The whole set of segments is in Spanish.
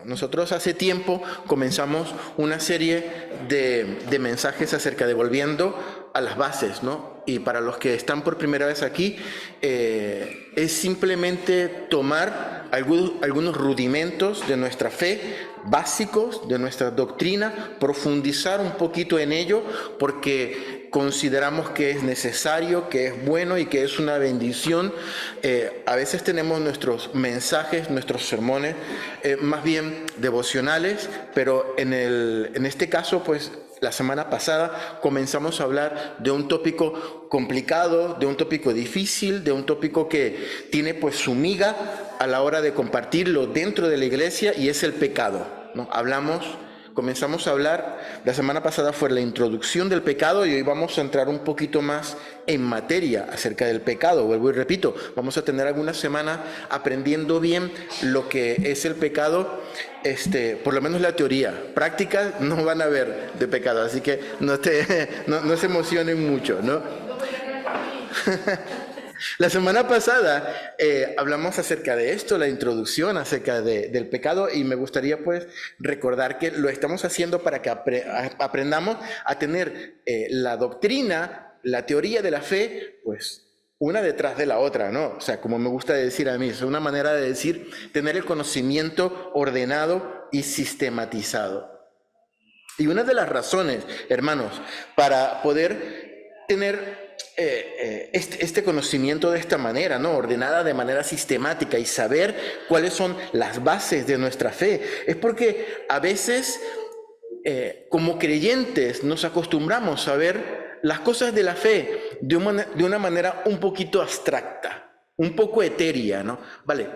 Nosotros hace tiempo comenzamos una serie de mensajes acerca de volviendo a las bases, ¿no? Y para los que están por primera vez aquí, es simplemente tomar algunos rudimentos de nuestra fe, básicos de nuestra doctrina, profundizar un poquito en ello, porque consideramos que es necesario, que es bueno y que es una bendición. A veces tenemos nuestros mensajes, nuestros sermones, más bien devocionales, pero en este caso, pues, la semana pasada comenzamos a hablar de un tópico complicado, de un tópico difícil, de un tópico que tiene pues su miga a la hora de compartirlo dentro de la iglesia, y es el pecado, ¿no? Comenzamos a hablar, la semana pasada fue la introducción del pecado, y hoy vamos a entrar un poquito más en materia acerca del pecado. Vuelvo y repito, vamos a tener algunas semanas aprendiendo bien lo que es el pecado, por lo menos la teoría. Prácticas no van a haber de pecado, así que no se emocionen mucho, ¿no? La semana pasada hablamos acerca de esto, la introducción acerca del pecado, y me gustaría pues recordar que lo estamos haciendo para que aprendamos a tener la doctrina, la teoría de la fe, pues una detrás de la otra, ¿no? O sea, como me gusta decir a mí, es una manera de decir tener el conocimiento ordenado y sistematizado. Y una de las razones, hermanos, para poder tener este conocimiento de esta manera, ¿no? Ordenada de manera sistemática, y saber cuáles son las bases de nuestra fe, es porque a veces como creyentes nos acostumbramos a ver las cosas de la fe de una manera un poquito abstracta, un poco etérea, ¿no? Vale,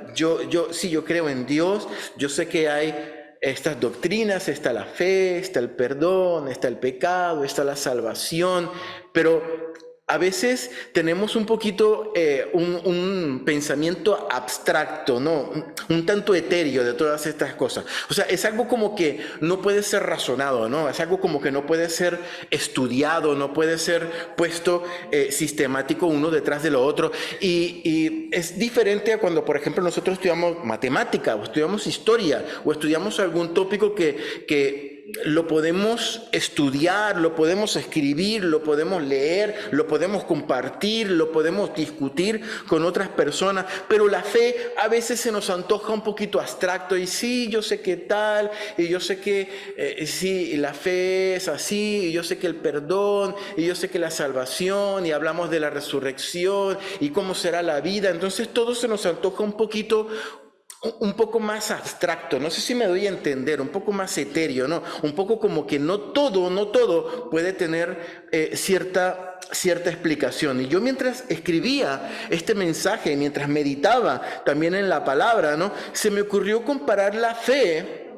sí, yo creo en Dios, yo sé que hay estas doctrinas, está la fe, está el perdón, está el pecado, está la salvación, pero a veces tenemos un poquito un pensamiento abstracto, ¿no? Un tanto etéreo de todas estas cosas. O sea, es algo como que no puede ser razonado, ¿no? Es algo como que no puede ser estudiado, no puede ser puesto sistemático uno detrás de lo otro. Y es diferente a cuando, por ejemplo, nosotros estudiamos matemática, o estudiamos historia, o estudiamos algún tópico que lo podemos estudiar, lo podemos escribir, lo podemos leer, lo podemos compartir, lo podemos discutir con otras personas, pero la fe a veces se nos antoja un poquito abstracto, y sí, yo sé que tal, y yo sé que sí, la fe es así, y yo sé que el perdón, y yo sé que la salvación, y hablamos de la resurrección, y cómo será la vida. Entonces todo se nos antoja un poco más abstracto, no sé si me doy a entender, un poco más etéreo, ¿no? Un poco como que no todo puede tener cierta explicación. Y yo, mientras escribía este mensaje, mientras meditaba también en la palabra, ¿no? Se me ocurrió comparar la fe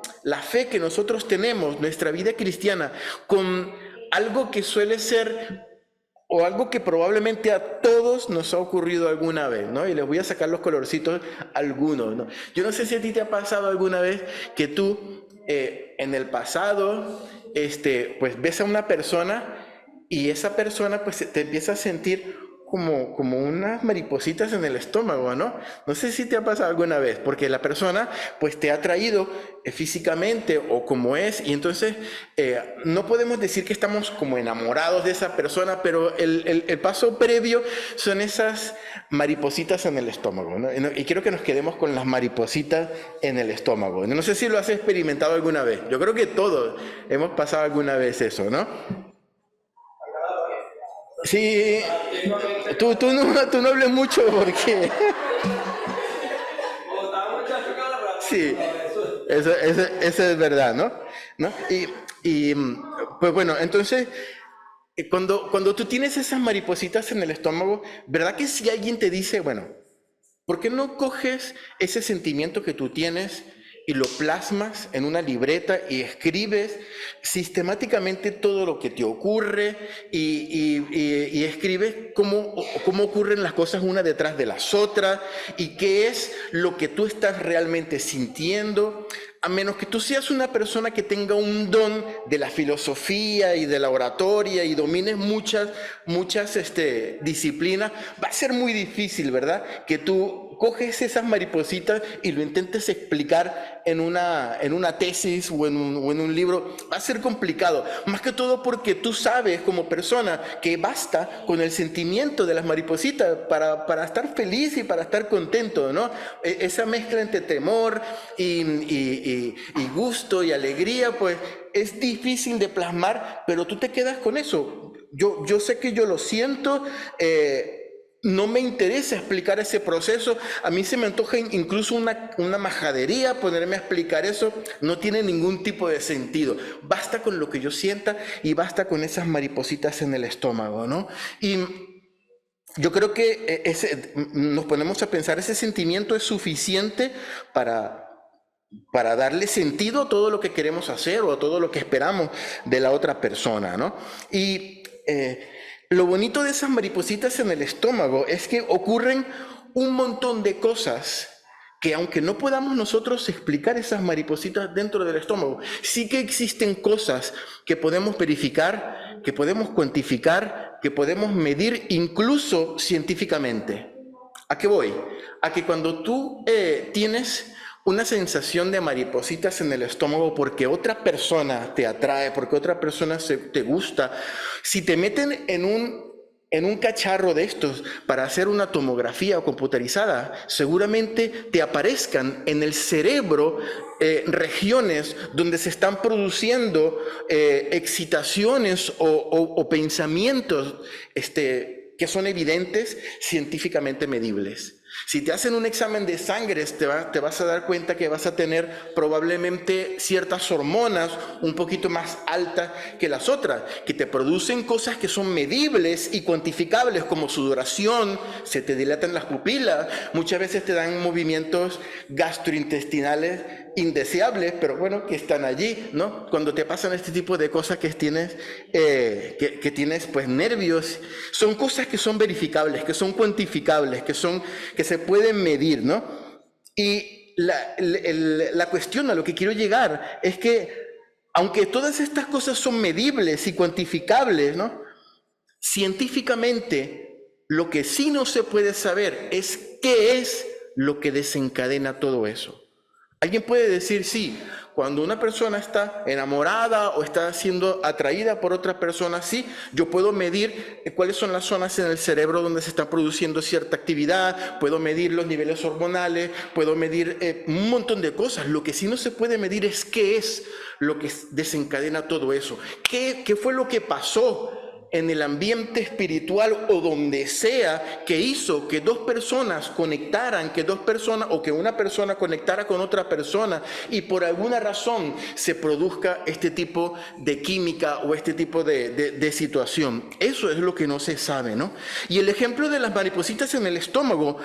que nosotros tenemos, nuestra vida cristiana, con algo que suele ser, o algo que probablemente a todos nos ha ocurrido alguna vez, ¿no? Y les voy a sacar los colorcitos algunos, ¿no? Yo no sé si a ti te ha pasado alguna vez que tú en el pasado pues ves a una persona, y esa persona pues te empieza a sentir como unas maripositas en el estómago, ¿no? No sé si te ha pasado alguna vez, porque la persona pues te ha traído físicamente o como es, y entonces no podemos decir que estamos como enamorados de esa persona, pero el paso previo son esas maripositas en el estómago, ¿no? Y quiero que nos quedemos con las maripositas en el estómago. No sé si lo has experimentado alguna vez. Yo creo que todos hemos pasado alguna vez eso, ¿no? Sí, tú no hables mucho porque... Sí, eso es verdad, ¿no? Pues bueno, entonces, cuando tú tienes esas maripositas en el estómago, ¿verdad que si alguien te dice, bueno, ¿por qué no coges ese sentimiento que tú tienes y lo plasmas en una libreta y escribes sistemáticamente todo lo que te ocurre, y escribes cómo ocurren las cosas una detrás de las otras, y qué es lo que tú estás realmente sintiendo? A menos que tú seas una persona que tenga un don de la filosofía y de la oratoria y domines muchas disciplinas, va a ser muy difícil, ¿verdad? Que tú coges esas maripositas y lo intentes explicar en una tesis o en un libro, va a ser complicado. Más que todo porque tú sabes como persona que basta con el sentimiento de las maripositas para estar feliz y para estar contento, ¿no? Esa mezcla entre temor y gusto y alegría, pues es difícil de plasmar, pero tú te quedas con eso. Yo sé que yo lo siento, no me interesa explicar ese proceso. A mí se me antoja incluso una majadería ponerme a explicar eso. No tiene ningún tipo de sentido. Basta con lo que yo sienta y basta con esas maripositas en el estómago, ¿no? Y yo creo que nos ponemos a pensar, ese sentimiento es suficiente para darle sentido a todo lo que queremos hacer o a todo lo que esperamos de la otra persona, ¿no? Y lo bonito de esas maripositas en el estómago es que ocurren un montón de cosas que, aunque no podamos nosotros explicar esas maripositas dentro del estómago, sí que existen cosas que podemos verificar, que podemos cuantificar, que podemos medir incluso científicamente. ¿A qué voy? A que cuando tú tienes una sensación de maripositas en el estómago porque otra persona te atrae, porque otra persona te gusta, si te meten en un cacharro de estos para hacer una tomografía computarizada, seguramente te aparezcan en el cerebro regiones donde se están produciendo excitaciones o pensamientos que son evidentes, científicamente medibles. Si te hacen un examen de sangre, te vas a dar cuenta que vas a tener probablemente ciertas hormonas un poquito más altas que las otras, que te producen cosas que son medibles y cuantificables, como sudoración, se te dilatan las pupilas, muchas veces te dan movimientos gastrointestinales indeseables, pero bueno, que están allí, ¿no? Cuando te pasan este tipo de cosas que tienes pues nervios, son cosas que son verificables, que son cuantificables, que se pueden medir, ¿no? Y la cuestión a lo que quiero llegar es que, aunque todas estas cosas son medibles y cuantificables, ¿no? Científicamente, lo que sí no se puede saber es qué es lo que desencadena todo eso. Alguien puede decir, sí, cuando una persona está enamorada o está siendo atraída por otra persona, sí, yo puedo medir cuáles son las zonas en el cerebro donde se está produciendo cierta actividad, puedo medir los niveles hormonales, puedo medir un montón de cosas. Lo que sí no se puede medir es qué es lo que desencadena todo eso. ¿Qué fue lo que pasó en el ambiente espiritual o donde sea que hizo que dos personas conectaran, o que una persona conectara con otra persona y por alguna razón se produzca este tipo de química o este tipo de situación? Eso es lo que no se sabe, ¿no? Y el ejemplo de las maripositas en el estómago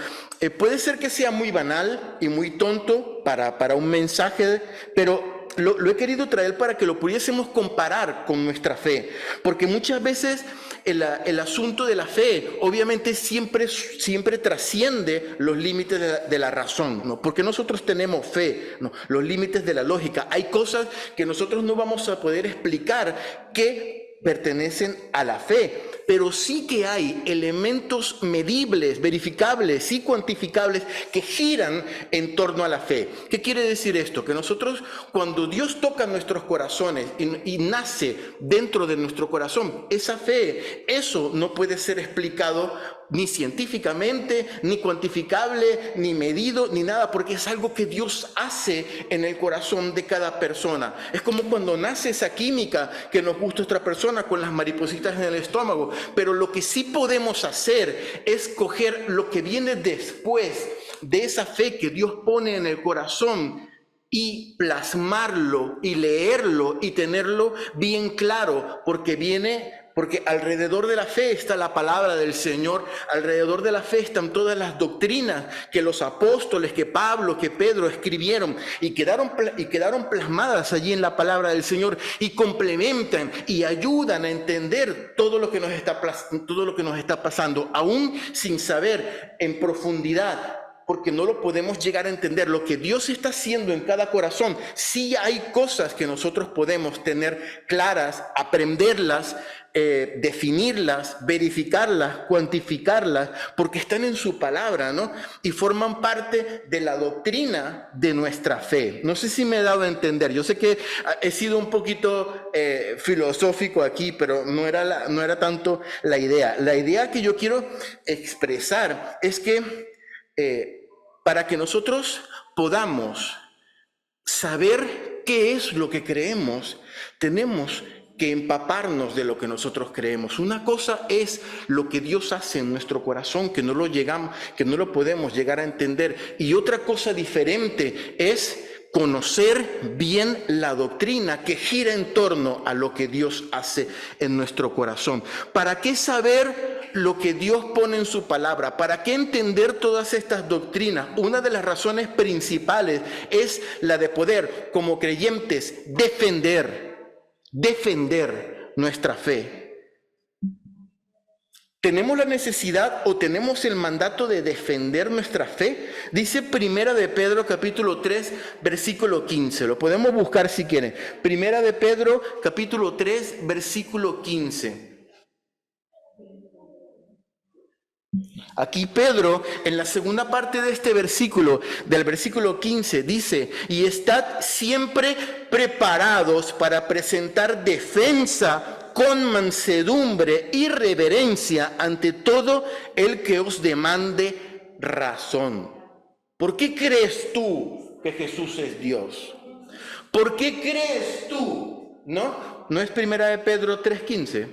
puede ser que sea muy banal y muy tonto para un mensaje, pero lo he querido traer para que lo pudiésemos comparar con nuestra fe, porque muchas veces el asunto de la fe obviamente siempre trasciende los límites de la razón, ¿no? Porque nosotros tenemos fe, ¿no? Los límites de la lógica. Hay cosas que nosotros no vamos a poder explicar que pertenecen a la fe, pero sí que hay elementos medibles, verificables y cuantificables que giran en torno a la fe. ¿Qué quiere decir esto? Que nosotros, cuando Dios toca nuestros corazones y nace dentro de nuestro corazón, esa fe, eso no puede ser explicado ni científicamente, ni cuantificable, ni medido, ni nada, porque es algo que Dios hace en el corazón de cada persona. Es como cuando nace esa química que nos gusta otra persona con las maripositas en el estómago, pero lo que sí podemos hacer es coger lo que viene después de esa fe que Dios pone en el corazón y plasmarlo y leerlo y tenerlo bien claro, porque alrededor de la fe está la palabra del Señor, alrededor de la fe están todas las doctrinas que los apóstoles, que Pablo, que Pedro escribieron y quedaron plasmadas allí en la palabra del Señor y complementan y ayudan a entender todo lo que nos está pasando, aún sin saber en profundidad porque no lo podemos llegar a entender. Lo que Dios está haciendo en cada corazón, sí hay cosas que nosotros podemos tener claras, aprenderlas, definirlas, verificarlas, cuantificarlas, porque están en su palabra, ¿no? Y forman parte de la doctrina de nuestra fe. No sé si me he dado a entender. Yo sé que he sido un poquito filosófico aquí, pero no era tanto la idea. La idea que yo quiero expresar es que para que nosotros podamos saber qué es lo que creemos, tenemos que empaparnos de lo que nosotros creemos. Una cosa es lo que Dios hace en nuestro corazón, que no lo podemos llegar a entender, y otra cosa diferente es conocer bien la doctrina que gira en torno a lo que Dios hace en nuestro corazón. ¿Para qué saber lo que Dios pone en su palabra? ¿Para qué entender todas estas doctrinas? Una de las razones principales es la de poder, como creyentes, defender nuestra fe. ¿Tenemos la necesidad o tenemos el mandato de defender nuestra fe? Dice Primera de Pedro capítulo 3, versículo 15. Lo podemos buscar si quieren. Primera de Pedro capítulo 3, versículo 15. Aquí Pedro, en la segunda parte de este versículo, del versículo 15, dice: y estad siempre preparados para presentar defensa con mansedumbre y reverencia ante todo el que os demande razón. ¿Por qué crees tú que Jesús es Dios? ¿Por qué crees tú? ¿No es Primera de Pedro 3:15?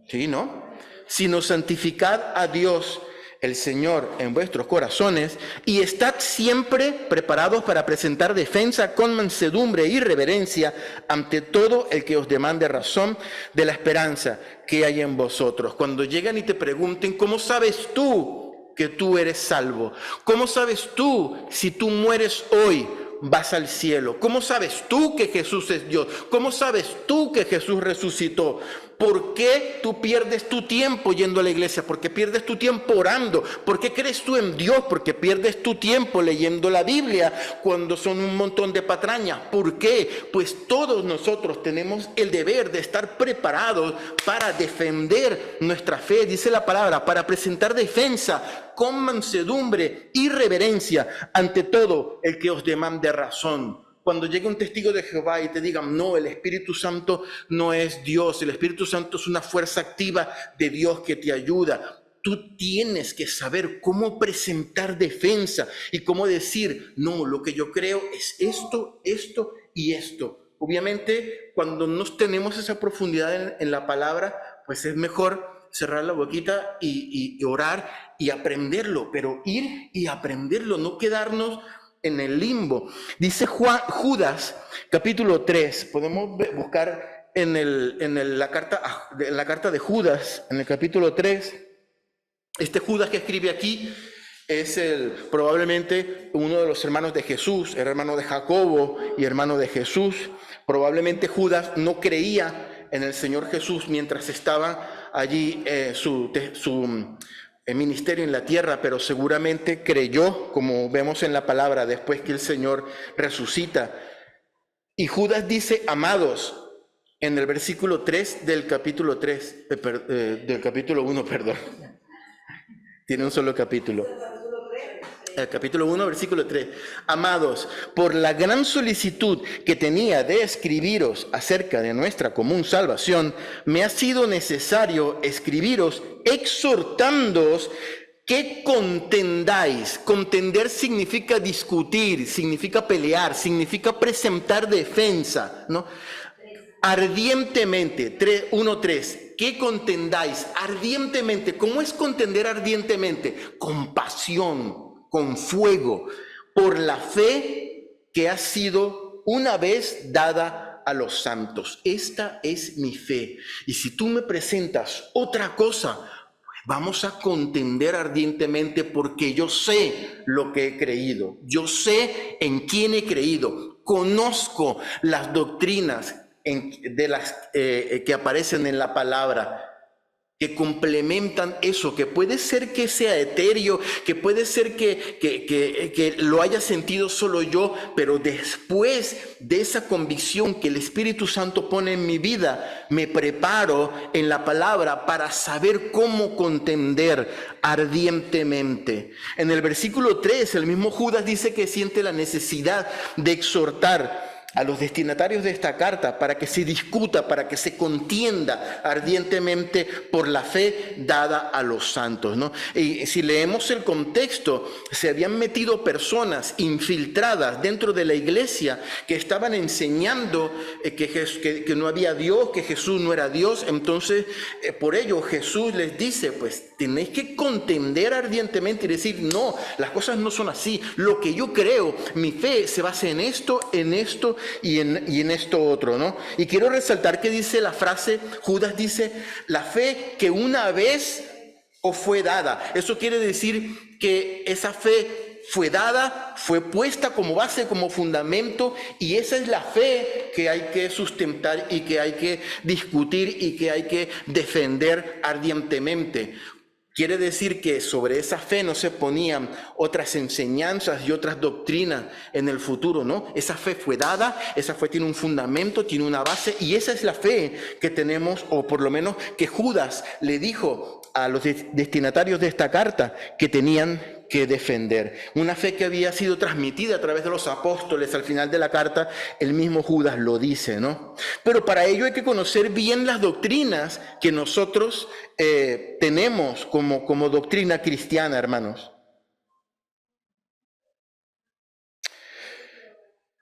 Sí, ¿no? Sino santificad a Dios el Señor en vuestros corazones y estad siempre preparados para presentar defensa con mansedumbre y reverencia ante todo el que os demande razón de la esperanza que hay en vosotros. Cuando llegan y te pregunten, ¿cómo sabes tú que tú eres salvo? ¿Cómo sabes tú si tú mueres hoy vas al cielo? ¿Cómo sabes tú que Jesús es Dios? ¿Cómo sabes tú que Jesús resucitó? ¿Por qué tú pierdes tu tiempo yendo a la iglesia? ¿Por qué pierdes tu tiempo orando? ¿Por qué crees tú en Dios? ¿Por qué pierdes tu tiempo leyendo la Biblia cuando son un montón de patrañas? ¿Por qué? Pues todos nosotros tenemos el deber de estar preparados para defender nuestra fe, dice la palabra, para presentar defensa con mansedumbre y reverencia ante todo el que os demande razón. Cuando llegue un testigo de Jehová y te digan, no, el Espíritu Santo no es Dios, el Espíritu Santo es una fuerza activa de Dios que te ayuda. Tú tienes que saber cómo presentar defensa y cómo decir, no, lo que yo creo es esto, esto y esto. Obviamente, cuando no tenemos esa profundidad en la palabra, pues es mejor cerrar la boquita y orar y aprenderlo, pero ir y aprenderlo, no quedarnos en el limbo. Dice Judas, capítulo 3, podemos buscar en la carta de Judas, en el capítulo 3, este Judas que escribe aquí es probablemente uno de los hermanos de Jesús, era hermano de Jacobo y hermano de Jesús. Probablemente Judas no creía en el Señor Jesús mientras estaba allí su ministerio en la tierra, pero seguramente creyó, como vemos en la palabra, después que el Señor resucita. Y Judas dice, amados, en el versículo 3 del capítulo 3, del capítulo 1, perdón. Tiene un solo capítulo. El capítulo 1, versículo 3. Amados, por la gran solicitud que tenía de escribiros acerca de nuestra común salvación, me ha sido necesario escribiros exhortándoos que contendáis. Contender significa discutir, significa pelear, significa presentar defensa, ¿no? Ardientemente, 1:3, que contendáis ardientemente. ¿Cómo es contender ardientemente? Con pasión, con fuego, por la fe que ha sido una vez dada a los santos. Esta es mi fe. Y si tú me presentas otra cosa, pues vamos a contender ardientemente, porque yo sé lo que he creído. Yo sé en quién he creído. Conozco las doctrinas de las que aparecen en la palabra. que complementan eso, que puede ser que sea etéreo, que puede ser que lo haya sentido solo yo, pero después de esa convicción que el Espíritu Santo pone en mi vida, me preparo en la palabra para saber cómo contender ardientemente. En el versículo 3, el mismo Judas dice que siente la necesidad de exhortar a los destinatarios de esta carta para que se discuta, para que se contienda ardientemente por la fe dada a los santos, ¿no? Y si leemos el contexto, se habían metido personas infiltradas dentro de la iglesia que estaban enseñando que no había Dios, que Jesús no era Dios. Entonces, por ello Jesús les dice, pues tenéis que contender ardientemente y decir, no, las cosas no son así. Lo que yo creo, mi fe se basa en esto y en esto otro, ¿no? Y quiero resaltar que dice la frase, Judas dice, la fe que una vez os fue dada. Eso quiere decir que esa fe fue dada, fue puesta como base, como fundamento, y esa es la fe que hay que sustentar y que hay que discutir y que hay que defender ardientemente. Quiere decir que sobre esa fe no se ponían otras enseñanzas y otras doctrinas en el futuro, ¿no? Esa fe fue dada, esa fe tiene un fundamento, tiene una base, y esa es la fe que tenemos, o por lo menos que Judas le dijo a los destinatarios de esta carta que tenían que defender. Una fe que había sido transmitida a través de los apóstoles. Al final de la carta, el mismo Judas lo dice, ¿no? Pero para ello hay que conocer bien las doctrinas que nosotros tenemos como doctrina cristiana, hermanos.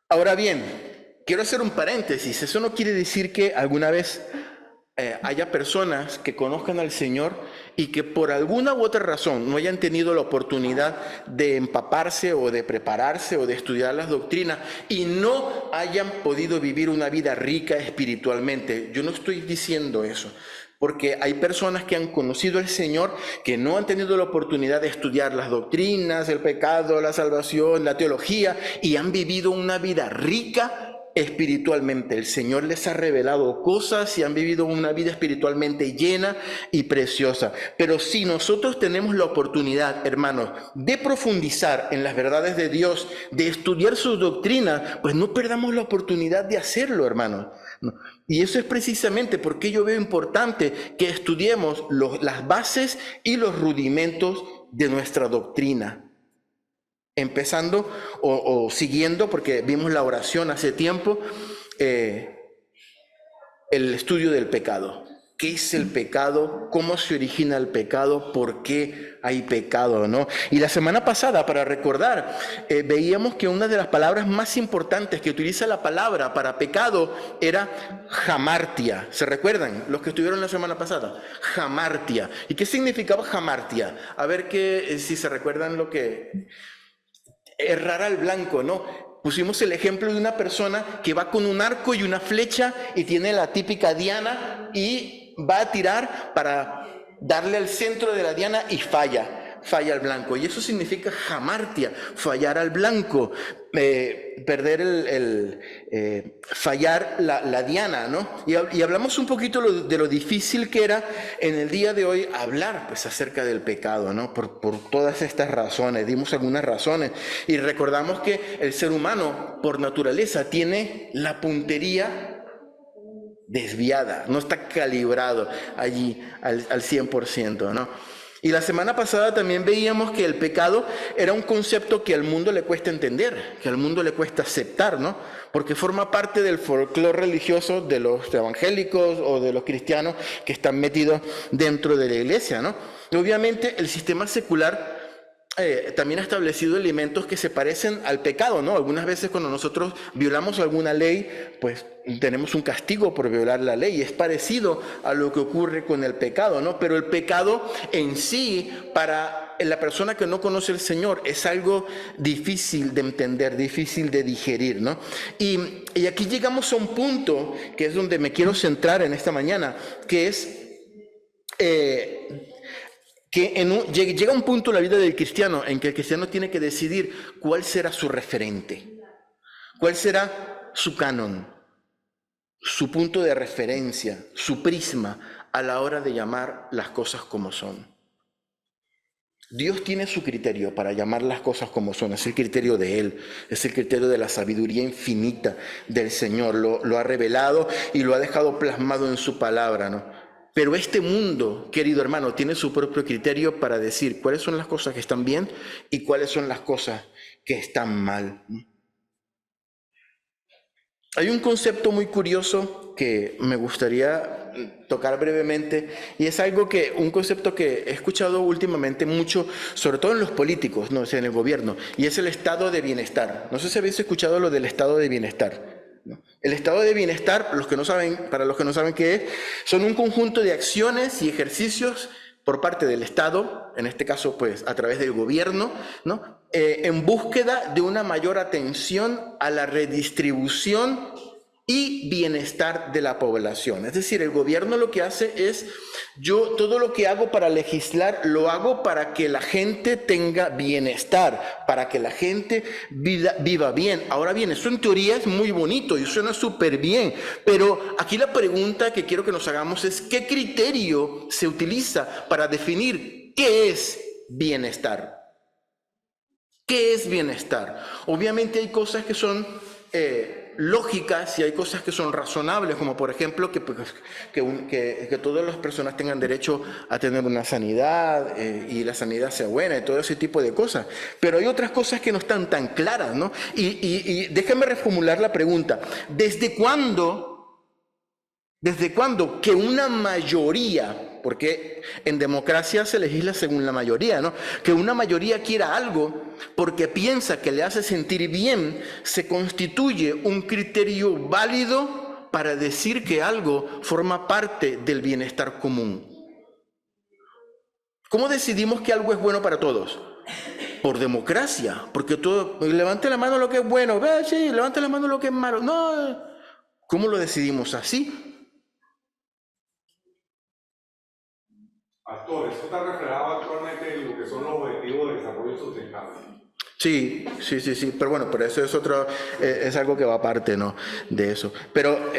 Ahora bien, quiero hacer un paréntesis. Eso no quiere decir que alguna vez haya personas que conozcan al Señor y que por alguna u otra razón no hayan tenido la oportunidad de empaparse o de prepararse o de estudiar las doctrinas y no hayan podido vivir una vida rica espiritualmente. Yo no estoy diciendo eso, porque hay personas que han conocido al Señor que no han tenido la oportunidad de estudiar las doctrinas, el pecado, la salvación, la teología, y han vivido una vida rica espiritualmente. El Señor les ha revelado cosas y han vivido una vida espiritualmente llena y preciosa. Pero si nosotros tenemos la oportunidad, hermanos, de profundizar en las verdades de Dios, de estudiar sus doctrinas, pues no perdamos la oportunidad de hacerlo, hermanos. Y eso es precisamente porque yo veo importante que estudiemos las bases y los rudimentos de nuestra doctrina. Empezando o siguiendo, porque vimos la oración hace tiempo, el estudio del pecado. ¿Qué es el pecado? ¿Cómo se origina el pecado? ¿Por qué hay pecado, no? Y la semana pasada, para recordar, veíamos que una de las palabras más importantes que utiliza la palabra para pecado era hamartia. ¿Se recuerdan los que estuvieron la semana pasada? Hamartia. ¿Y qué significaba hamartia? A ver si se recuerdan lo que... Errar al blanco, ¿no? Pusimos el ejemplo de una persona que va con un arco y una flecha y tiene la típica diana y va a tirar para darle al centro de la diana y falla al blanco. Y eso significa hamartia, fallar al blanco, perder fallar la diana, ¿no? Y hablamos un poquito de lo difícil que era en el día de hoy hablar pues acerca del pecado, ¿no? Por todas estas razones, dimos algunas razones y recordamos que el ser humano por naturaleza tiene la puntería desviada, no está calibrado allí al 100%, ¿no? Y la semana pasada también veíamos que el pecado era un concepto que al mundo le cuesta entender, que al mundo le cuesta aceptar, ¿no? Porque forma parte del folclore religioso de los evangélicos o de los cristianos que están metidos dentro de la iglesia, ¿no? Y obviamente el sistema secular también ha establecido elementos que se parecen al pecado, ¿no? Algunas veces cuando nosotros violamos alguna ley, pues tenemos un castigo por violar la ley. Es parecido a lo que ocurre con el pecado, ¿no? Pero el pecado en sí, para la persona que no conoce al Señor, es algo difícil de entender, difícil de digerir, ¿no? Y aquí llegamos a un punto que es donde me quiero centrar en esta mañana, que es... llega un punto en la vida del cristiano en que el cristiano tiene que decidir cuál será su referente, cuál será su canon, su punto de referencia, su prisma, a la hora de llamar las cosas como son. Dios tiene su criterio para llamar las cosas como son, es el criterio de Él, es el criterio de la sabiduría infinita del Señor, lo ha revelado y lo ha dejado plasmado en su palabra, ¿no? Pero este mundo, querido hermano, tiene su propio criterio para decir cuáles son las cosas que están bien y cuáles son las cosas que están mal. Hay un concepto muy curioso que me gustaría tocar brevemente y es un concepto que he escuchado últimamente mucho, sobre todo en los políticos, no sé, en el gobierno, y es el estado de bienestar. No sé si habéis escuchado lo del estado de bienestar, ¿no? El estado de bienestar, para los que no saben qué es, son un conjunto de acciones y ejercicios por parte del Estado, en este caso pues a través del gobierno, ¿no? En búsqueda de una mayor atención a la redistribución y bienestar de la población. Es decir, el gobierno lo que hace es, yo todo lo que hago para legislar, lo hago para que la gente tenga bienestar, para que la gente viva bien. Ahora bien, eso en teoría es muy bonito y suena súper bien, pero aquí la pregunta que quiero que nos hagamos es, ¿qué criterio se utiliza para definir qué es bienestar? ¿Qué es bienestar? Obviamente hay cosas que son lógicas y hay cosas que son razonables, como por ejemplo que todas las personas tengan derecho a tener una sanidad y la sanidad sea buena y todo ese tipo de cosas. Pero hay otras cosas que no están tan claras, ¿no? Y déjame reformular la pregunta. ¿Desde cuándo que una mayoría, porque en democracia se legisla según la mayoría, ¿no? Que una mayoría quiera algo porque piensa que le hace sentir bien, se constituye un criterio válido para decir que algo forma parte del bienestar común? ¿Cómo decidimos que algo es bueno para todos? Por democracia, porque todo, levante la mano lo que es bueno, sí, levante la mano lo que es malo. No, ¿cómo lo decidimos? Así. Pastor, eso está reflejado actualmente en lo que son los objetivos de desarrollo sustentable. Sí, pero eso es otro, es algo que va aparte, ¿no? De eso. Pero,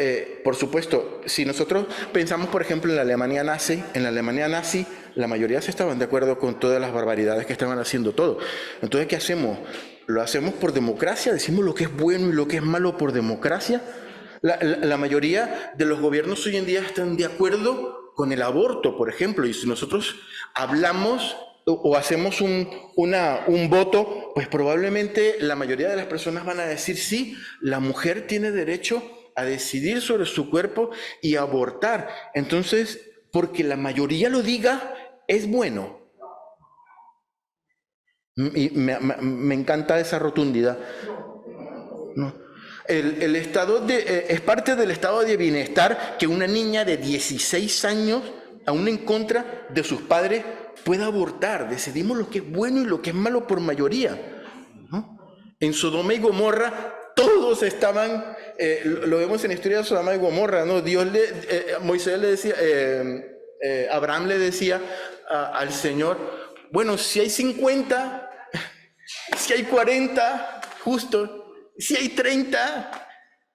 por supuesto, si nosotros pensamos, por ejemplo, en la Alemania nazi, la mayoría se estaban de acuerdo con todas las barbaridades que estaban haciendo todo. Entonces, ¿qué hacemos? ¿Lo hacemos por democracia? ¿Decimos lo que es bueno y lo que es malo por democracia? La mayoría de los gobiernos hoy en día están de acuerdo con el aborto, por ejemplo, y si nosotros hablamos o hacemos un voto, pues probablemente la mayoría de las personas van a decir sí, la mujer tiene derecho a decidir sobre su cuerpo y a abortar. Entonces, porque la mayoría lo diga, es bueno. Y me encanta esa rotundidad. No. El estado es parte del estado de bienestar que una niña de 16 años, aún en contra de sus padres, pueda abortar. Decidimos lo que es bueno y lo que es malo por mayoría, ¿no? En Sodoma y Gomorra todos estaban, lo vemos en la historia de Sodoma y Gomorra, ¿no? Moisés le decía, Abraham le decía al Señor, bueno, si hay 50, si hay 40, justo, si hay 30,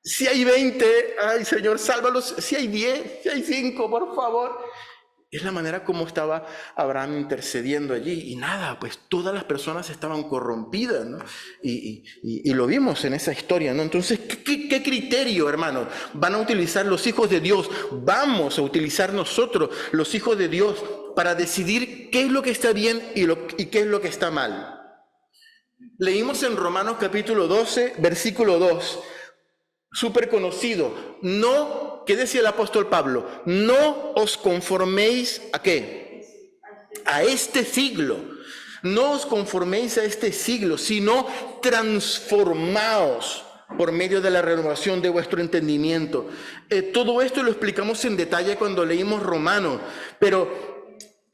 si hay 20, ay Señor, sálvalos, si hay 10, si hay 5, por favor. Es la manera como estaba Abraham intercediendo allí. Y nada, pues todas las personas estaban corrompidas, ¿no? Y lo vimos en esa historia, ¿no? Entonces, ¿qué criterio, hermanos, van a utilizar los hijos de Dios? Vamos a utilizar nosotros, los hijos de Dios, para decidir qué es lo que está bien y qué es lo que está mal. Leímos en Romanos capítulo 12, versículo 2, súper conocido. No, ¿qué decía el apóstol Pablo? No os conforméis ¿a qué? A este siglo. No os conforméis a este siglo, sino transformaos por medio de la renovación de vuestro entendimiento. Todo esto lo explicamos en detalle cuando leímos Romanos, pero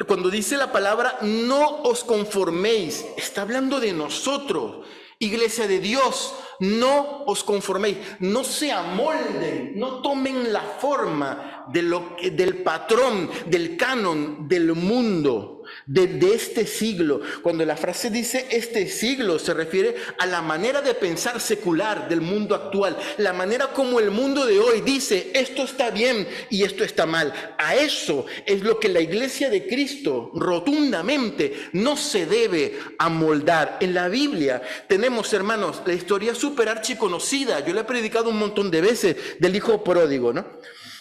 cuando dice la palabra no os conforméis, está hablando de nosotros, iglesia de Dios. No os conforméis, no se amolden, no tomen la forma del patrón, del canon del mundo, de este siglo. Cuando la frase dice este siglo, se refiere a la manera de pensar secular del mundo actual, la manera como el mundo de hoy dice esto está bien y esto está mal. A eso es lo que la iglesia de Cristo rotundamente no se debe amoldar. En la Biblia tenemos, hermanos, la historia súper archiconocida. Yo le he predicado un montón de veces del hijo pródigo, ¿no?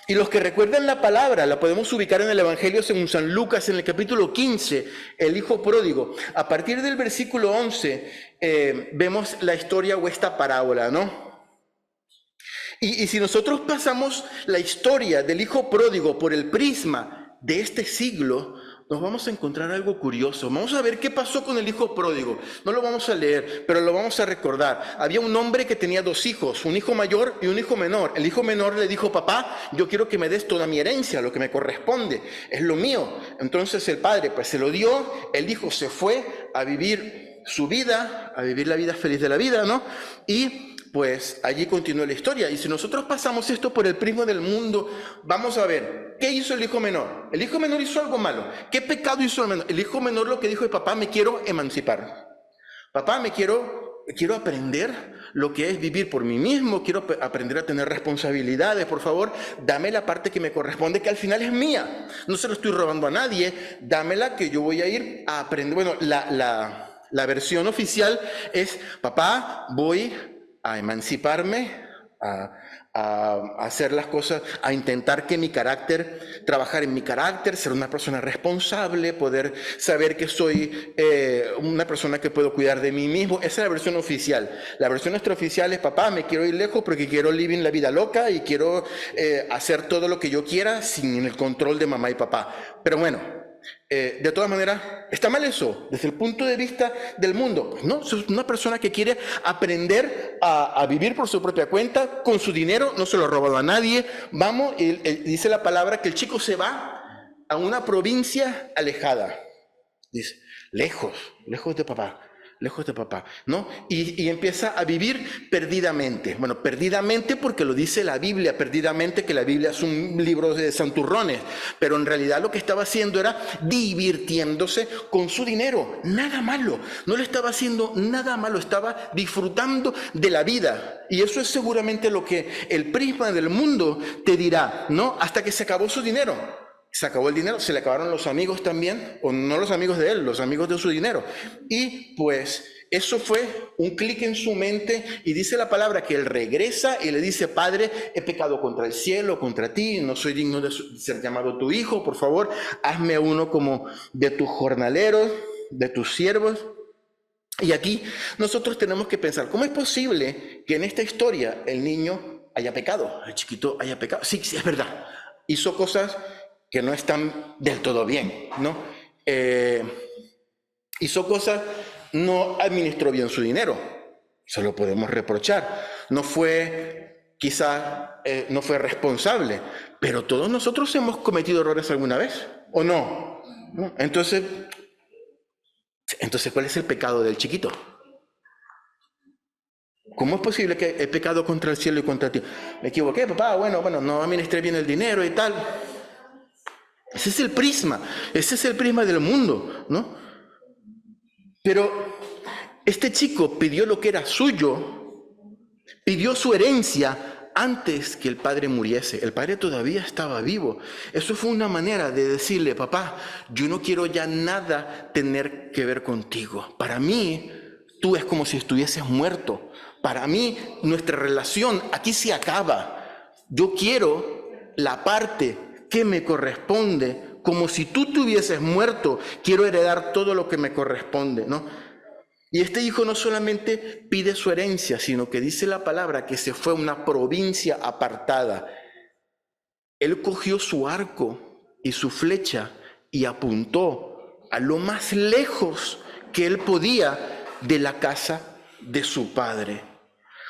Y los que recuerdan la palabra, la podemos ubicar en el Evangelio según San Lucas, en el capítulo 15, el hijo pródigo. A partir del versículo 11, vemos la historia o esta parábola, ¿no? Y si nosotros pasamos la historia del hijo pródigo por el prisma de este siglo, nos vamos a encontrar algo curioso. Vamos a ver qué pasó con el hijo pródigo. No lo vamos a leer, pero lo vamos a recordar. Había un hombre que tenía 2 hijos, un hijo mayor y un hijo menor. El hijo menor le dijo: papá, yo quiero que me des toda mi herencia, lo que me corresponde, es lo mío. Entonces el padre pues se lo dio, el hijo se fue a vivir su vida, a vivir la vida feliz de la vida, ¿no? Y pues allí continúa la historia. Y si nosotros pasamos esto por el prisma del mundo, vamos a ver, ¿qué hizo el hijo menor? El hijo menor hizo algo malo. ¿Qué pecado hizo el menor? El hijo menor lo que dijo es: papá, me quiero emancipar. Papá, quiero aprender lo que es vivir por mí mismo, quiero aprender a tener responsabilidades, por favor, dame la parte que me corresponde, que al final es mía. No se lo estoy robando a nadie, dámela que yo voy a ir a aprender. Bueno, la versión oficial es: papá, voy a emanciparme, a hacer las cosas, a intentar que mi carácter, trabajar en mi carácter, ser una persona responsable, poder saber que soy una persona que puedo cuidar de mí mismo. Esa es la versión oficial. La versión extraoficial es: papá, me quiero ir lejos porque quiero vivir la vida loca y quiero hacer todo lo que yo quiera sin el control de mamá y papá. Pero bueno, de todas maneras, ¿está mal eso desde el punto de vista del mundo? Pues no, es una persona que quiere aprender a vivir por su propia cuenta, con su dinero, no se lo ha robado a nadie. Vamos, dice la palabra que el chico se va a una provincia alejada, dice, lejos de papá, ¿no? Y empieza a vivir perdidamente. Bueno, perdidamente porque lo dice la Biblia, perdidamente, que la Biblia es un libro de santurrones, pero en realidad lo que estaba haciendo era divirtiéndose con su dinero. Nada malo, no le estaba haciendo nada malo, estaba disfrutando de la vida. Y eso es seguramente lo que el prisma del mundo te dirá, ¿no? Hasta que se acabó su dinero. Se acabó el dinero, se le acabaron los amigos también, o no los amigos de él, los amigos de su dinero. Y pues eso fue un clic en su mente, y dice la palabra que él regresa y le dice: padre, he pecado contra el cielo, contra ti, no soy digno de ser llamado tu hijo, por favor, hazme a uno como de tus jornaleros, de tus siervos. Y aquí nosotros tenemos que pensar, ¿cómo es posible que en esta historia el niño haya pecado, el chiquito haya pecado? Sí, es verdad, hizo cosas que no están del todo bien, ¿no? Hizo cosas, no administró bien su dinero, se lo podemos reprochar. No fue, quizá, no fue responsable, pero todos nosotros hemos cometido errores alguna vez, ¿o no? ¿No? Entonces, ¿cuál es el pecado del chiquito? ¿Cómo es posible que he pecado contra el cielo y contra ti? Me equivoqué, papá, bueno, no administré bien el dinero y tal. Ese es el prisma del mundo, ¿no? Pero este chico pidió lo que era suyo, pidió su herencia antes que el padre muriese. El padre todavía estaba vivo. Eso fue una manera de decirle: papá, yo no quiero ya nada tener que ver contigo. Para mí, tú es como si estuvieses muerto. Para mí, nuestra relación aquí se acaba. Yo quiero la parte que me corresponde, como si tú te hubieses muerto. Quiero heredar todo lo que me corresponde, ¿no? Y este hijo no solamente pide su herencia, sino que dice la palabra que se fue a una provincia apartada. Él cogió su arco y su flecha y apuntó a lo más lejos que él podía de la casa de su padre.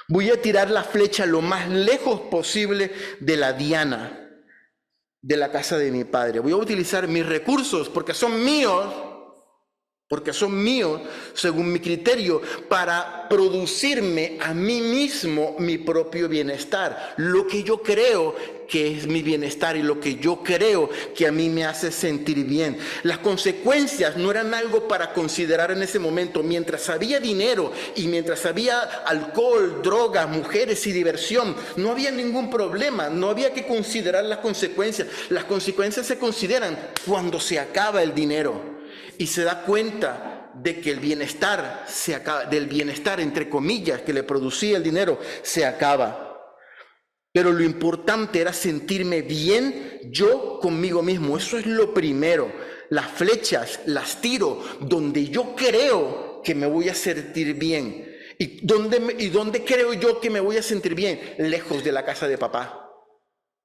Voy a tirar la flecha lo más lejos posible de la diana de la casa de mi padre. Voy a utilizar mis recursos porque son míos porque son míos según mi criterio, para producirme a mí mismo mi propio bienestar, lo que yo creo que es mi bienestar y lo que yo creo que a mí me hace sentir bien. Las consecuencias no eran algo para considerar en ese momento. Mientras había dinero y mientras había alcohol, drogas, mujeres y diversión, no había ningún problema, no había que considerar las consecuencias. Las consecuencias se consideran cuando se acaba el dinero y se da cuenta de que el bienestar se acaba, del bienestar entre comillas que le producía el dinero se acaba. Pero lo importante era sentirme bien yo conmigo mismo. Eso es lo primero. Las flechas las tiro donde yo creo que me voy a sentir bien. ¿Y dónde creo yo que me voy a sentir bien? Lejos de la casa de papá.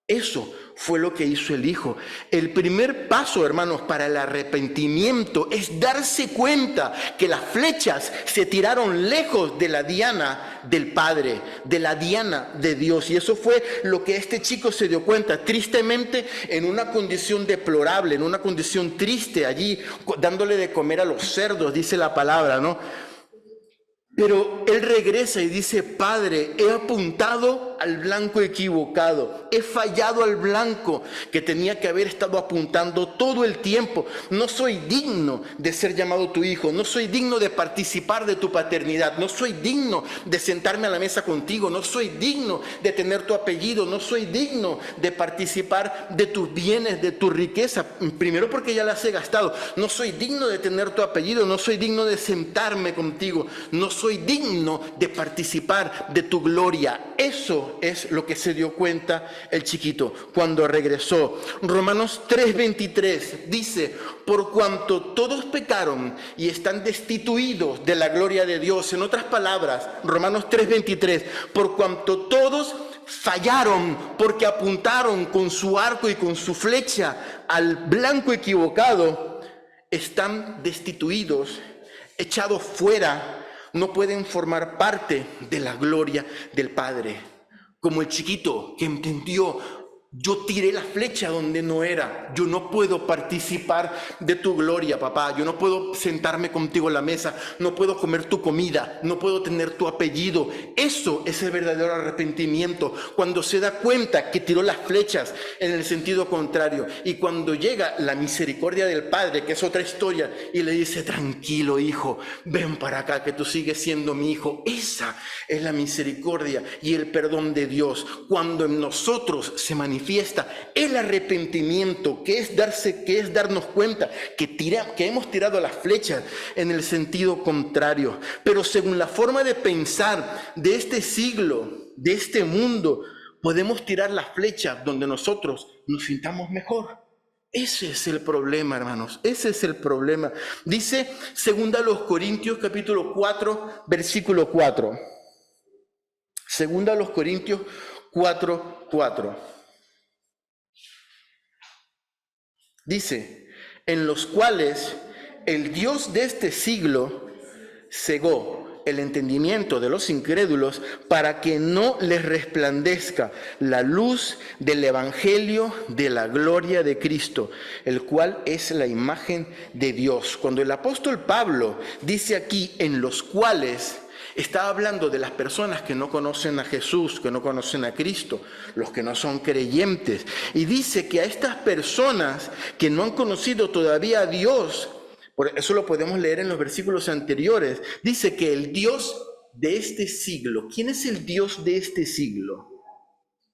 Eso fue lo que hizo el Hijo. El primer paso, hermanos, para el arrepentimiento es darse cuenta que las flechas se tiraron lejos de la diana del Padre, de la diana de Dios. Y eso fue lo que este chico se dio cuenta, tristemente, en una condición deplorable, en una condición triste, allí dándole de comer a los cerdos, dice la palabra, ¿no? Pero él regresa y dice: Padre, he apuntado al blanco equivocado, he fallado al blanco que tenía que haber estado apuntando todo el tiempo. No soy digno de ser llamado tu hijo, no soy digno de participar de tu paternidad, no soy digno de sentarme a la mesa contigo, no soy digno de tener tu apellido, no soy digno de participar de tus bienes, de tu riqueza, primero porque ya las he gastado. No soy digno de tener tu apellido, no soy digno de sentarme contigo, no soy digno de participar de tu gloria. Eso es lo que se dio cuenta el chiquito cuando regresó. Romanos 3:23 dice: por cuanto todos pecaron y están destituidos de la gloria de Dios. En otras palabras, Romanos 3:23, por cuanto todos fallaron porque apuntaron con su arco y con su flecha al blanco equivocado, están destituidos, echados fuera, no pueden formar parte de la gloria del Padre. Como el chiquito que entendió: yo tiré la flecha donde no era, yo no puedo participar de tu gloria, papá, yo no puedo sentarme contigo en la mesa, no puedo comer tu comida, no puedo tener tu apellido. Eso es el verdadero arrepentimiento, cuando se da cuenta que tiró las flechas en el sentido contrario, y cuando llega la misericordia del Padre, que es otra historia, y le dice: tranquilo, hijo, ven para acá, que tú sigues siendo mi hijo. Esa es la misericordia y el perdón de Dios, cuando en nosotros se manifiesta el arrepentimiento, que es darnos cuenta que hemos tirado las flechas en el sentido contrario. Pero según la forma de pensar de este siglo, de este mundo, podemos tirar las flechas donde nosotros nos sintamos mejor. Ese es el problema, hermanos, ese es el problema. Dice 2 Corintios capítulo 4, versículo 4. 2 Corintios 4, 4. Dice: en los cuales el Dios de este siglo cegó el entendimiento de los incrédulos para que no les resplandezca la luz del evangelio de la gloria de Cristo, el cual es la imagen de Dios. Cuando el apóstol Pablo dice aquí en los cuales, está hablando de las personas que no conocen a Jesús, que no conocen a Cristo, los que no son creyentes. Y dice que a estas personas que no han conocido todavía a Dios, por eso lo podemos leer en los versículos anteriores, dice que el Dios de este siglo, ¿quién es el Dios de este siglo?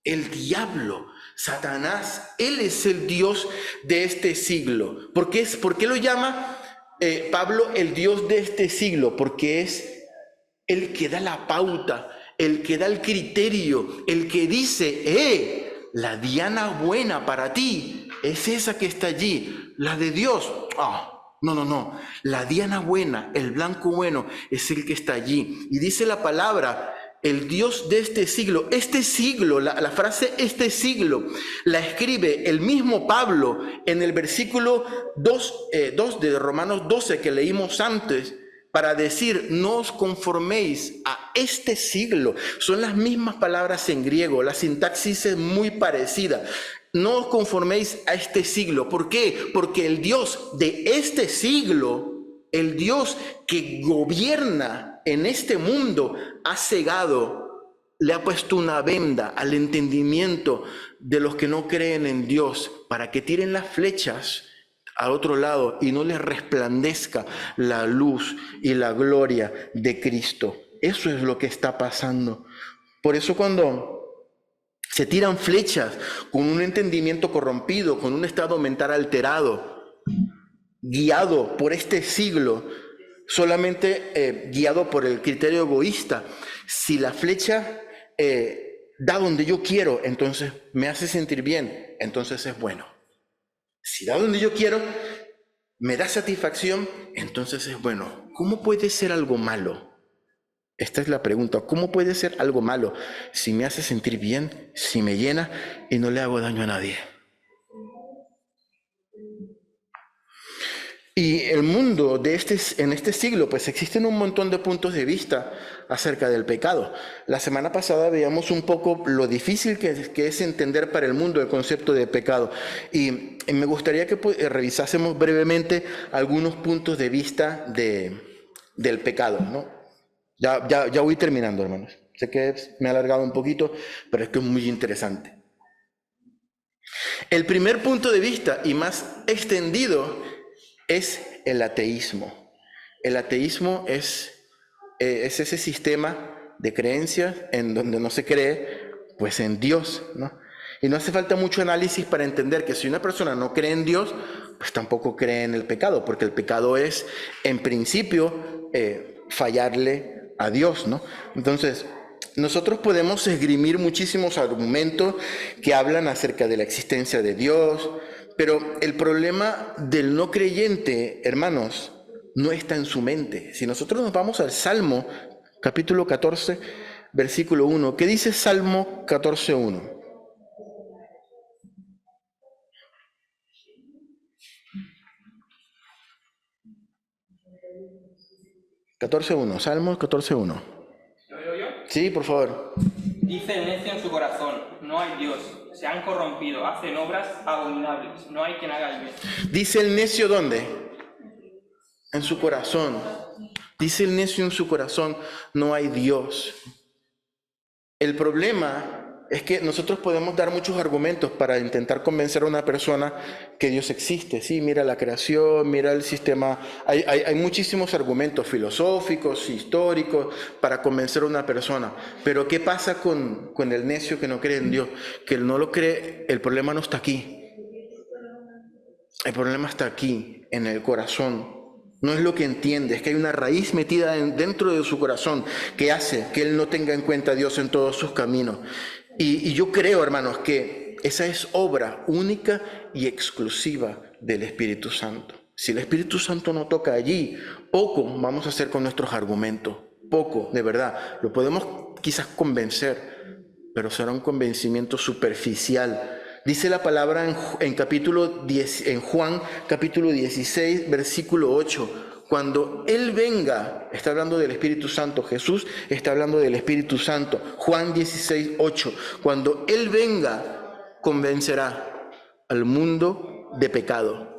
El diablo, Satanás, él es el Dios de este siglo. ¿Por qué lo llama Pablo el Dios de este siglo? Porque es el que da la pauta, el que da el criterio, el que dice: la diana buena para ti es esa que está allí, la de Dios. No, la diana buena, el blanco bueno es el que está allí. Y dice la palabra: el Dios de este siglo, la frase este siglo, la escribe el mismo Pablo en el versículo 2 de Romanos 12 que leímos antes, para decir: no os conforméis a este siglo. Son las mismas palabras en griego, la sintaxis es muy parecida. No os conforméis a este siglo. ¿Por qué? Porque el Dios de este siglo El Dios que gobierna en este mundo ha cegado, le ha puesto una venda al entendimiento de los que no creen en Dios para que tiren las flechas al otro lado y no les resplandezca la luz y la gloria de Cristo. Eso es lo que está pasando. Por eso cuando se tiran flechas con un entendimiento corrompido, con un estado mental alterado, guiado por este siglo, solamente guiado por el criterio egoísta, si la flecha da donde yo quiero, entonces me hace sentir bien, entonces es bueno. Si da donde yo quiero, me da satisfacción, entonces es bueno. ¿Cómo puede ser algo malo? Esta es la pregunta. ¿Cómo puede ser algo malo si me hace sentir bien, si me llena y no le hago daño a nadie? Y el mundo en este siglo, pues existen un montón de puntos de vista acerca del pecado. La semana pasada veíamos un poco lo difícil que es entender para el mundo el concepto de pecado. Y me gustaría que revisásemos brevemente algunos puntos de vista del pecado, ¿no? Ya voy terminando, hermanos. Sé que me he alargado un poquito, pero es que es muy interesante. El primer punto de vista y más extendido es el ateísmo. El ateísmo es ese sistema de creencias en donde no se cree, pues, en Dios, ¿no? Y no hace falta mucho análisis para entender que si una persona no cree en Dios, pues tampoco cree en el pecado, porque el pecado es, en principio, fallarle a Dios, ¿no? Entonces, nosotros podemos esgrimir muchísimos argumentos que hablan acerca de la existencia de Dios, pero el problema del no creyente, hermanos, no está en su mente. Si nosotros nos vamos al Salmo, capítulo 14, versículo 1, ¿qué dice Salmo 14, 1? Salmos 14:1. ¿Lo veo yo? Sí, por favor. Dice el necio en su corazón, no hay Dios, se han corrompido, hacen obras abominables, no hay quien haga el bien. Dice el necio, ¿dónde? En su corazón. Dice el necio en su corazón, no hay Dios. El problema es que nosotros podemos dar muchos argumentos para intentar convencer a una persona que Dios existe. Sí, mira la creación, mira el sistema. Hay muchísimos argumentos filosóficos, históricos, para convencer a una persona. Pero ¿qué pasa con el necio que no cree en Dios? Que él no lo cree, el problema no está aquí. El problema está aquí, en el corazón. No es lo que entiende, es que hay una raíz metida dentro de su corazón que hace que él no tenga en cuenta a Dios en todos sus caminos. Y yo creo, hermanos, que esa es obra única y exclusiva del Espíritu Santo. Si el Espíritu Santo no toca allí, poco vamos a hacer con nuestros argumentos. Poco, de verdad. Lo podemos quizás convencer, pero será un convencimiento superficial. Dice la palabra en Juan capítulo 16, versículo 8. Cuando Él venga, está hablando del Espíritu Santo, Jesús está hablando del Espíritu Santo. Juan 16, 8. Cuando Él venga, convencerá al mundo de pecado.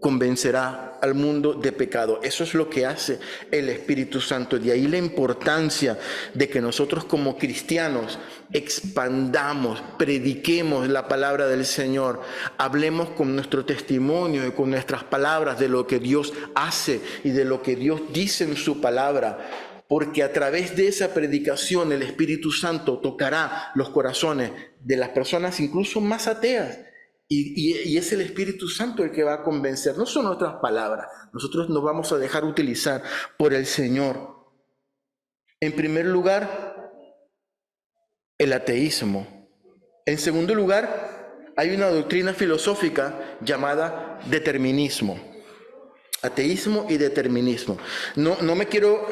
Convencerá al mundo de pecado. Eso es lo que hace el Espíritu Santo. De ahí la importancia de que nosotros como cristianos expandamos, prediquemos la palabra del Señor, hablemos con nuestro testimonio y con nuestras palabras de lo que Dios hace y de lo que Dios dice en su palabra. Porque a través de esa predicación el Espíritu Santo tocará los corazones de las personas incluso más ateas. Y es el Espíritu Santo el que va a convencer, no son nuestras palabras. Nosotros nos vamos a dejar utilizar por el Señor. En primer lugar, el ateísmo. En segundo lugar, hay una doctrina filosófica llamada determinismo. Ateísmo y determinismo. No me quiero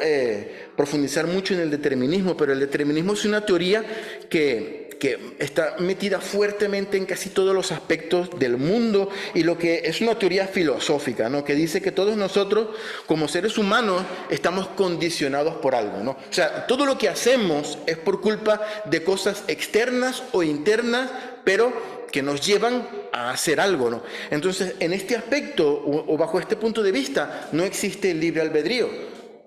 profundizar mucho en el determinismo, pero el determinismo es una teoría que que está metida fuertemente en casi todos los aspectos del mundo, y lo que es una teoría filosófica, ¿no? Que dice que todos nosotros como seres humanos estamos condicionados por algo, ¿no? O sea, todo lo que hacemos es por culpa de cosas externas o internas, pero que nos llevan a hacer algo, ¿no? Entonces, en este aspecto o bajo este punto de vista, no existe el libre albedrío,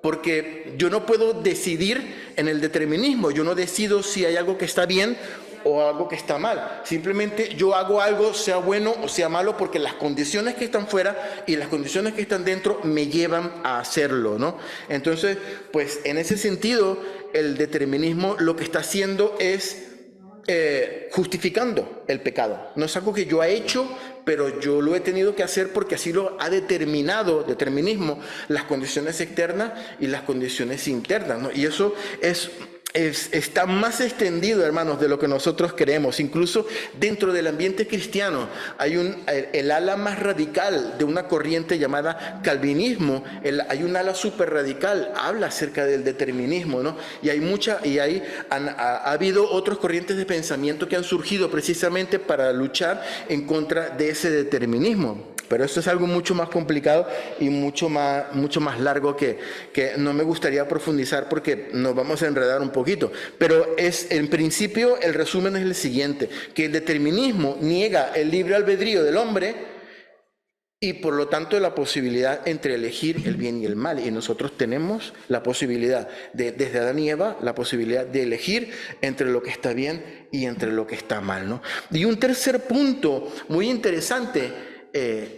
porque yo no puedo decidir en el determinismo, yo no decido si hay algo que está bien o algo que está mal. Simplemente yo hago algo, sea bueno o sea malo, porque las condiciones que están fuera y las condiciones que están dentro me llevan a hacerlo, ¿no? Entonces, pues en ese sentido, el determinismo lo que está haciendo es justificando el pecado. No es algo que yo he hecho, pero yo lo he tenido que hacer porque así lo ha determinismo, las condiciones externas y las condiciones internas, ¿no? Y eso está más extendido, hermanos, de lo que nosotros creemos. Incluso dentro del ambiente cristiano hay el ala más radical de una corriente llamada calvinismo. Hay un ala súper radical, habla acerca del determinismo, ¿no? Y ha habido otras corrientes de pensamiento que han surgido precisamente para luchar en contra de ese determinismo. Pero esto es algo mucho más complicado y mucho más largo que no me gustaría profundizar porque nos vamos a enredar un poquito. Pero en principio, el resumen es el siguiente: que el determinismo niega el libre albedrío del hombre y por lo tanto la posibilidad entre elegir el bien y el mal. Y nosotros tenemos la posibilidad, desde Adán y Eva, la posibilidad de elegir entre lo que está bien y entre lo que está mal, ¿no? Y un tercer punto muy interesante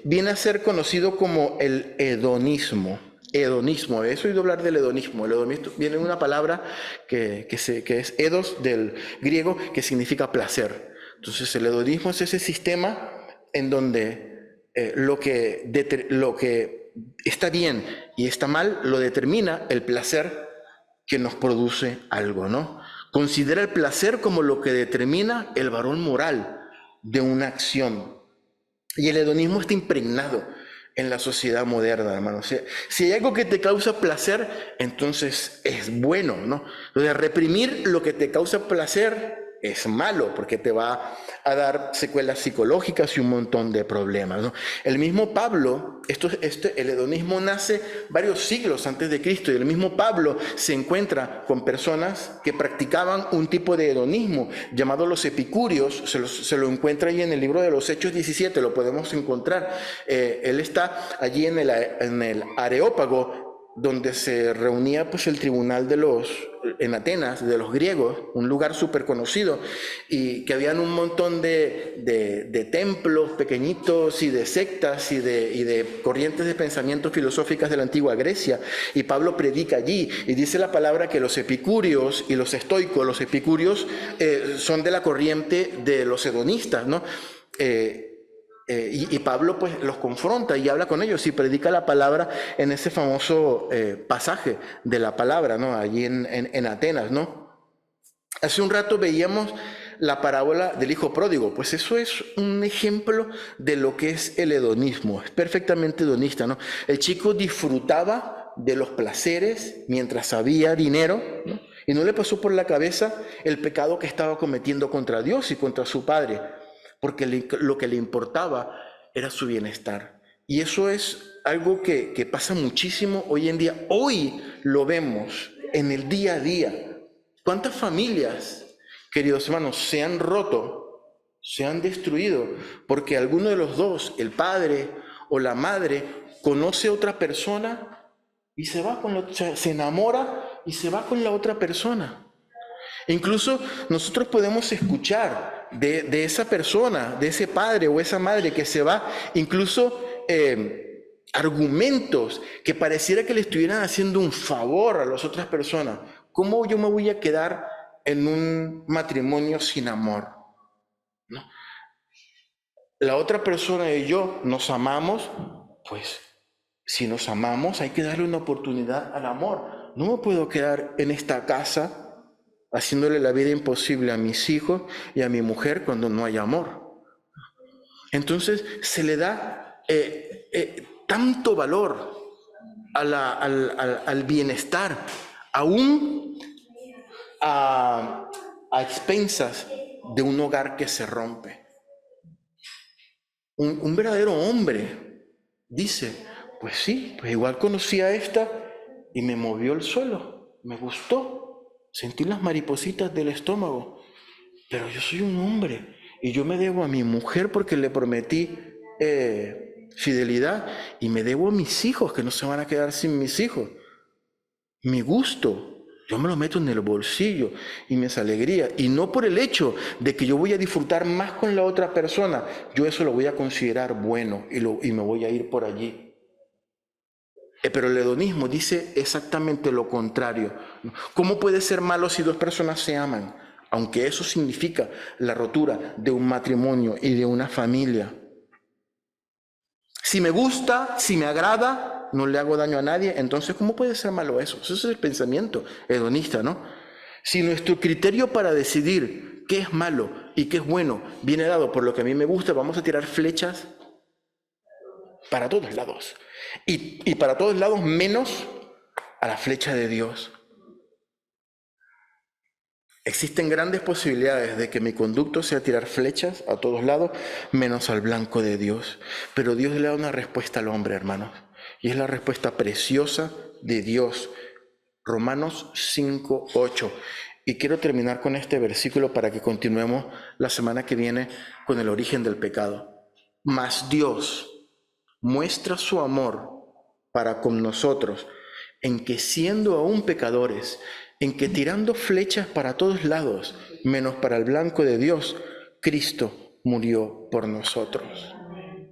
viene a ser conocido como el hedonismo. Hedonismo, ¿habéis oído hablar del hedonismo? El hedonismo viene de una palabra que es edos del griego, que significa placer. Entonces el hedonismo es ese sistema en donde lo que está bien y está mal lo determina el placer que nos produce algo, ¿no? Considera el placer como lo que determina el valor moral de una acción. Y el hedonismo está impregnado en la sociedad moderna, hermano. O sea, si hay algo que te causa placer, entonces es bueno, ¿no? Lo de reprimir lo que te causa placer es malo, porque te va a dar secuelas psicológicas y un montón de problemas, ¿no? El mismo Pablo, el hedonismo nace varios siglos antes de Cristo, y el mismo Pablo se encuentra con personas que practicaban un tipo de hedonismo llamado los epicúreos. Se lo encuentra allí en el libro de los Hechos 17, lo podemos encontrar. Él está allí en el Areópago, donde se reunía pues el tribunal en Atenas, de los griegos, un lugar súper conocido, y que habían un montón de templos pequeñitos y de sectas y de corrientes de pensamiento filosóficas de la antigua Grecia, y Pablo predica allí, y dice la palabra que los epicúreos y los estoicos, los epicúreos son de la corriente de los hedonistas, ¿no? Y Pablo pues los confronta y habla con ellos y predica la palabra en ese famoso pasaje de la palabra, ¿no? Allí en Atenas, ¿no? Hace un rato veíamos la parábola del hijo pródigo. Pues eso es un ejemplo de lo que es el hedonismo. Es perfectamente hedonista, ¿no? El chico disfrutaba de los placeres mientras había dinero, ¿no? Y no le pasó por la cabeza el pecado que estaba cometiendo contra Dios y contra su padre, porque lo que le importaba era su bienestar. Y eso es algo que pasa muchísimo hoy en día. Hoy lo vemos en el día a día. ¿Cuántas familias, queridos hermanos, se han roto, se han destruido, porque alguno de los dos, el padre o la madre, conoce a otra persona y se enamora y se va con la otra persona? Incluso nosotros podemos escuchar de esa persona, de ese padre o esa madre que se va, incluso argumentos que pareciera que le estuvieran haciendo un favor a las otras personas. ¿Cómo yo me voy a quedar en un matrimonio sin amor? ¿No? La otra persona y yo nos amamos, pues si nos amamos hay que darle una oportunidad al amor. No me puedo quedar en esta casa haciéndole la vida imposible a mis hijos y a mi mujer cuando no hay amor. Entonces se le da tanto valor al bienestar, aún a expensas de un hogar que se rompe. Un verdadero hombre dice, pues sí, pues igual conocí a esta y me movió el suelo, me gustó, sentí las maripositas del estómago, pero yo soy un hombre y yo me debo a mi mujer porque le prometí fidelidad, y me debo a mis hijos que no se van a quedar sin mis hijos. Mi gusto, yo me lo meto en el bolsillo y me es alegría, y no por el hecho de que yo voy a disfrutar más con la otra persona, yo eso lo voy a considerar bueno y me voy a ir por allí. Pero el hedonismo dice exactamente lo contrario. ¿Cómo puede ser malo si dos personas se aman? Aunque eso significa la rotura de un matrimonio y de una familia. Si me gusta, si me agrada, no le hago daño a nadie, entonces ¿cómo puede ser malo eso? Eso es el pensamiento hedonista, ¿no? Si nuestro criterio para decidir qué es malo y qué es bueno viene dado por lo que a mí me gusta, vamos a tirar flechas para todos lados. Y para todos lados menos a la flecha de Dios. Existen grandes posibilidades de que mi conducto sea tirar flechas a todos lados, menos al blanco de Dios. Pero Dios le da una respuesta al hombre, hermanos. Y es la respuesta preciosa de Dios. Romanos 5:8. Y quiero terminar con este versículo para que continuemos la semana que viene con el origen del pecado. Mas Dios muestra su amor para con nosotros, en que siendo aún pecadores, en que tirando flechas para todos lados, menos para el blanco de Dios, Cristo murió por nosotros.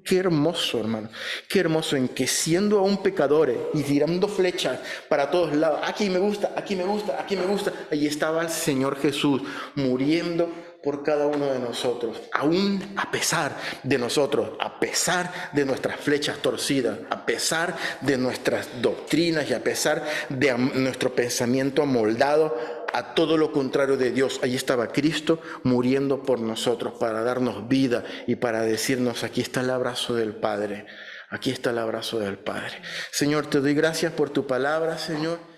Qué hermoso, hermano, qué hermoso, en que siendo aún pecadores y tirando flechas para todos lados, aquí me gusta, aquí me gusta, aquí me gusta, allí estaba el Señor Jesús muriendo por cada uno de nosotros, aún a pesar de nosotros, a pesar de nuestras flechas torcidas, a pesar de nuestras doctrinas y a pesar de nuestro pensamiento amoldado a todo lo contrario de Dios. Allí estaba Cristo muriendo por nosotros para darnos vida y para decirnos, aquí está el abrazo del Padre, aquí está el abrazo del Padre. Señor, te doy gracias por tu palabra, Señor.